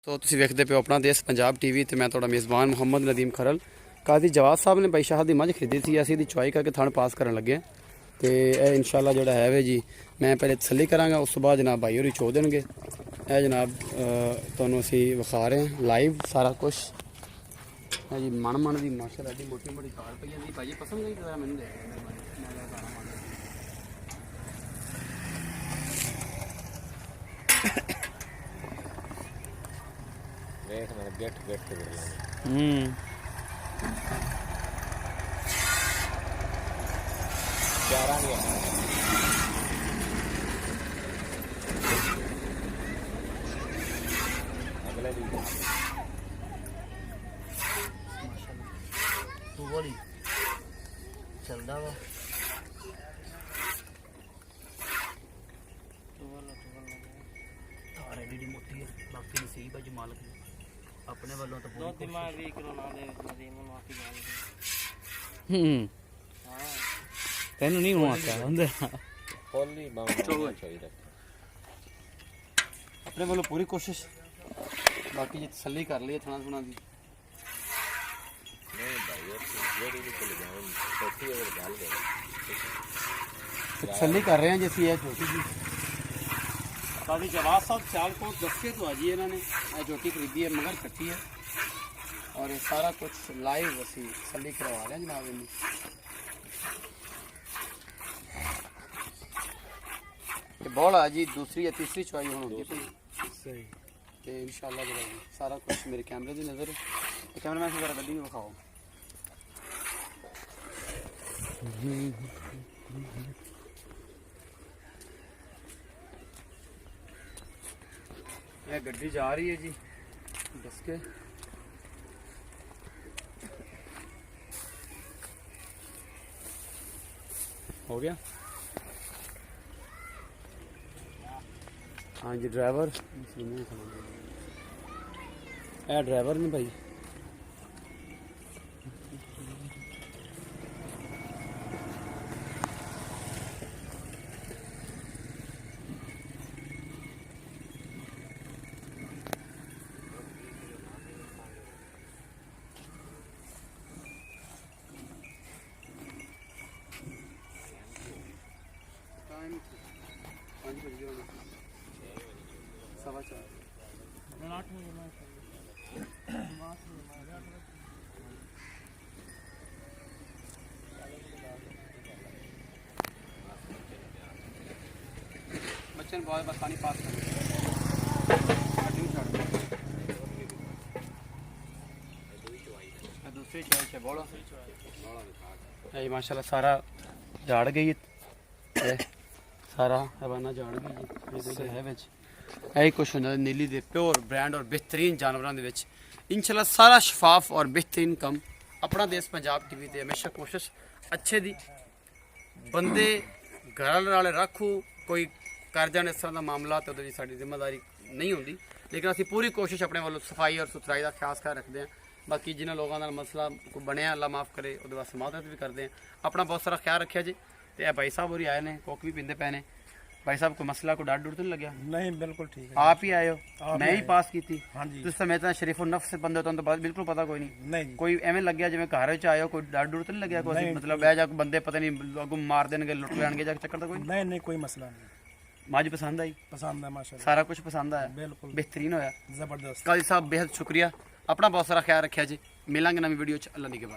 ਸੋ ਤੁਸੀਂ ਵੇਖਦੇ ਪਿਓ ਆਪਣਾ ਦੇਸ਼ ਪੰਜਾਬ ਟੀਵੀ ਤੇ ਮੈਂ ਤੁਹਾਡਾ ਮੇਜ਼ਬਾਨ ਮੁਹੰਮਦ ਨਦੀਮ ਖਰਲ। ਕਾਜ਼ੀ ਜਵਾਦ ਸਾਹਿਬ ਨੇ ਭਾਈ ਸ਼ਾਹ ਦੀ ਮੱਝ ਖਰੀਦੀ ਸੀ, ਅਸੀਂ ਇਹਦੀ ਚੁਆਈ ਕਰਕੇ ਥਣ ਪਾਸ ਕਰਨ ਲੱਗੇ ਹਾਂ ਤੇ ਇਹ ਇਨਸ਼ਾਅੱਲਾ ਜਿਹੜਾ ਹੈ ਵੇ ਜੀ ਮੈਂ ਪਹਿਲੇ ਤਸੱਲੀ ਕਰਾਂਗਾ, ਉਸ ਤੋਂ ਬਾਅਦ ਜਨਾਬ ਭਾਈ ਹੋਰੀ ਚੋ ਦੇਣਗੇ। ਇਹ ਜਨਾਬ ਤੁਹਾਨੂੰ ਅਸੀਂ ਵਿਖਾ ਰਹੇ ਹਾਂ ਲਾਈਵ ਸਾਰਾ ਕੁਝ। ਹੈ ਜੀ ਮਣ ਦੀ ਮਾਸ਼ਾਅੱਲਾ ਦੀ ਮੋਟੀ ਮੋਟੀ ਕਾਰ ਪਈ ਜਾਂਦੀ ਭਾਈ, ਪਸੰਦ ਨਹੀਂ ਕਰਾ ਮੈਨੂੰ ਦੇ देख मैं गेट गेट के बोल चारा नहीं अगले दिन तू बोली चलदा वा तारे डी मोटी है बाकी नसीब है जो मालिक ने अपने वालों तो बहुत दिमाग भी करो ना दे नदीम माफी जान हां तैनू नहीं हुआ क्या हुंदे खोली बांग चाहिए अपने वालों पूरी कोशिश, बाकी ये तसल्ली कर लिए थोड़ा थोड़ा दी नहीं भाई ये भी चले जाओ छोटी और डाल दे तसल्ली कर रहे हैं जैसी है छोटी जी। काजी जवाब साहब चाल को दस के तो आज इन्होंने जोटी खरीदी है मगर कटी है और ये सारा कुछ लाइव असी तसल्ली करवा रहे हैं जनाब इन्हें। ये बॉल है जी दूसरी या तीसरी चुआई होगी सही तो इंशाल्लाह जो सारा कुछ मेरे कैमरे की नज़र कैमरा मैन से ज़रा गड्डी में विखाओ। ये गड्डी जा रही है जी दस के हो गया। हाँ जी ड्राइवर है ड्राइवर ने भाई सवा चार बच्चे ने बहुत बस पानी पास कर दूसरी चॉइस बोलो माशाल्लाह सारा झाड़ गई सारा हवाना झाड़ गई है विच यही कुछ होंदा नीली दे प्योर ब्रांड और बेहतरीन जानवरों के विच इंशाल्लाह सारा शफाफ और बेहतरीन कम अपना देश पंजाब टीवी ते हमेशा कोशिश अच्छे दी बंदे घर वाले रखो कोई कर जाने इस तरह का मामला तो साड़ी जिम्मेदारी नहीं होंगी, लेकिन असी पूरी कोशिश अपने वालों सफाई और सुथराई का ख्यास कर रखते हैं। बाकी जिन्होंने लोगों का मसला को बनया अल्लाह माफ़ करे वो वास्ते मदद भी करते हैं, अपना बहुत सारा ख्याल रखा जी। तो यह भाई साहब होरी आए ने कोक भी पींदे पे ने। भाई साहब कोई मसला को डर डुर तो नहीं लग्या? नहीं बिल्कुल ठीक है, आप ही आए हो मैं ही पास की थी। हाँ जी तुम समय इतना शरीफ नफ्स से बंदे तो बिल्कुल पता कोई नहीं नहीं कोई एवं लग्या जिवें घर आए हो कोई डर डुर तो नहीं लग्या कोई मतलब बह जा बंदे पता नहीं अगू मार देंगे लुट लैणगे जा चक्कर तो कोई नहीं कोई मसला नहीं। मझ पसंद आई? पसंद है माशाल्लाह सारा कुछ पसंद आया बिल्कुल बेहतरीन होया जबरदस्त। काजी साहब बेहद शुक्रिया, अपना बहुत सारा ख्याल रखा जी। मिलांगे नवी वीडियो अल्लाह दी के बाद।